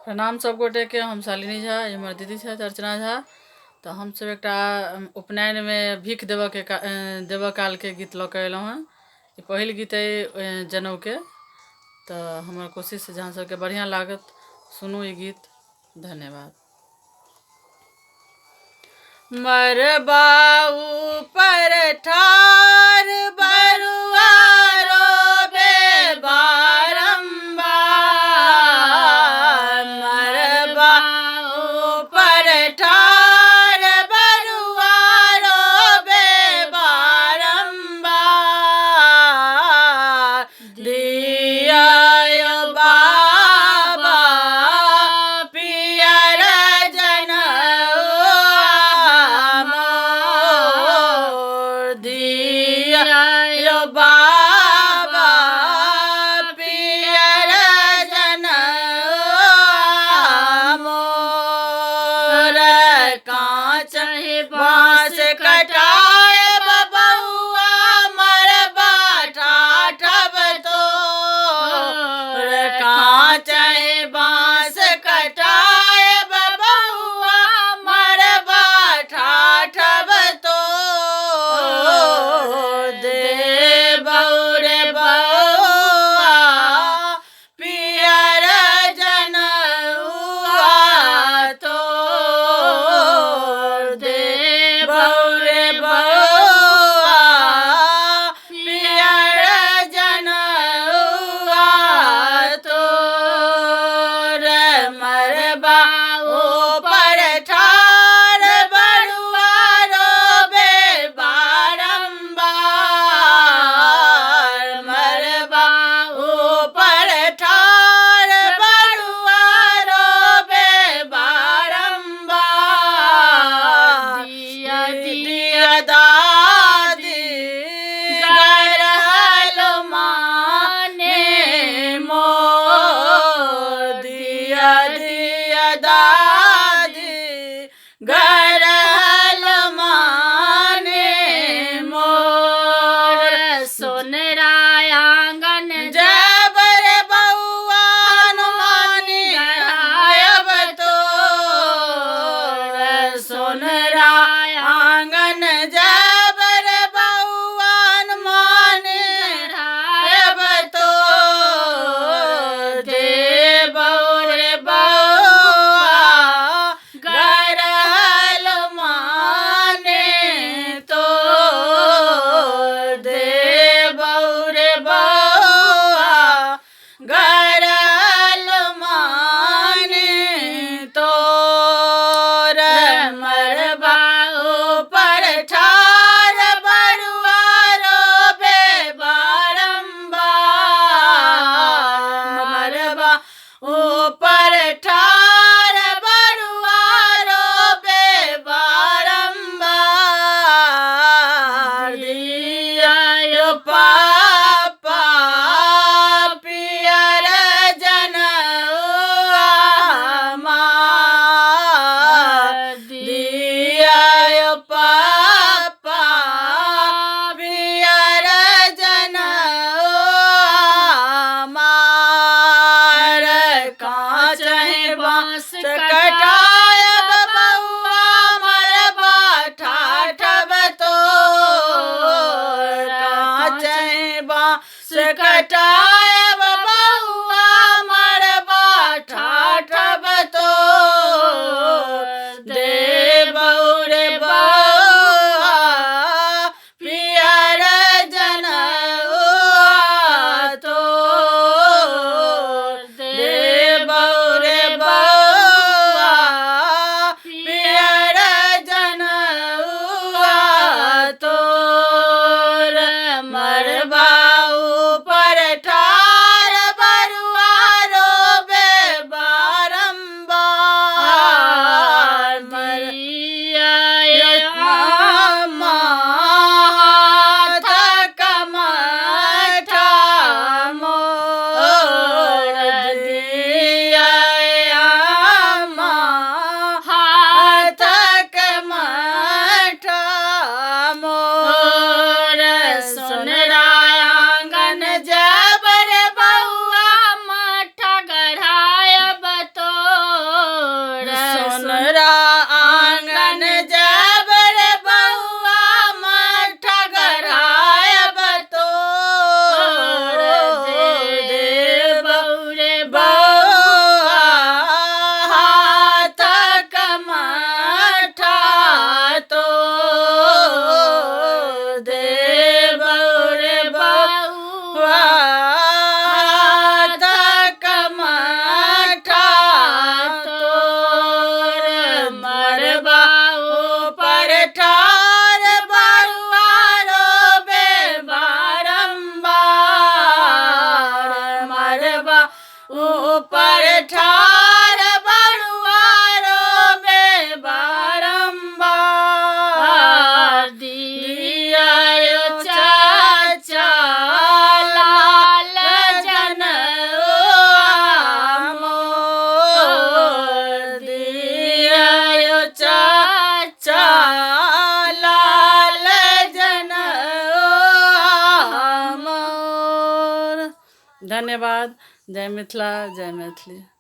प्रणाम सब गोटे के। हम शालिनी झा, ये हमर दीदी छथि अर्चना झा। तऽ हमसब एकटा उपनयन में भीख देबऽ काल के गीत लऽ के एलहुँ हँ। ई पहिल गीत अइ जनउ के। तऽ हमर कोशिश छै जहाँ सबके बढ़िआँ लागत सुनू ई गीत। धन्यवाद। मरबा ऊपर ठार बरुआ रोबे बारंबार। मरबा ऊपर ठार बरुआ रोबे बारंबार। दिया यो बाबा पियर जनउआ मोर। दिया यो बाबा पियर जनउआ मोर। कांच बांस कटाए बबुआ मरबा ठाठब तोर। कांच बांस कटाए बबुआ मरबा ठाठब तोर। देबौ रे बउआ पियर जनउआ तोर। देबौ रे बउआ पियर जनउआ तोर। मरबा ऊपर ठार बरुआ रोबे बारंबार। मरबा ऊपर ठार बरुआ रोबे बारंबार। दिया दादी गरहल माने मोर। दिया दादी गरहल माने मोर। सोनरा आंगन जब रे बउआ हनुमानी गढ़ायब तोर। सोनरा आंगन जब रे बउआ हनुमानी गढ़ायब तोर। देबौ रे बउआ गरहल माने तोर। देबौ रे बउआ गरहल माने तोर। मरबा ऊपर ठार बरुआ रोबे बारंबार। मरबा ऊपर ठार बरुआ रोबे बारंबार। दिया यो पापा पियर जनउआ मार। दिया यो पापा पियर जनउआ मार। कांच बांस कटाए बबुआ मरबा ठाठब तोर। कांच बांस कटाए बबुआ मरबा ठाठब तोर। देबौ रे बउआ पियर जनउआ तोर। देबौ रे बउआ पर ठार बरुआरो में बारंबार दिया चाचा लाल जनवा मोर दिया चाचा लाल जनवा मोर। धन्यवाद। जय मिथिला, जय मैथिली।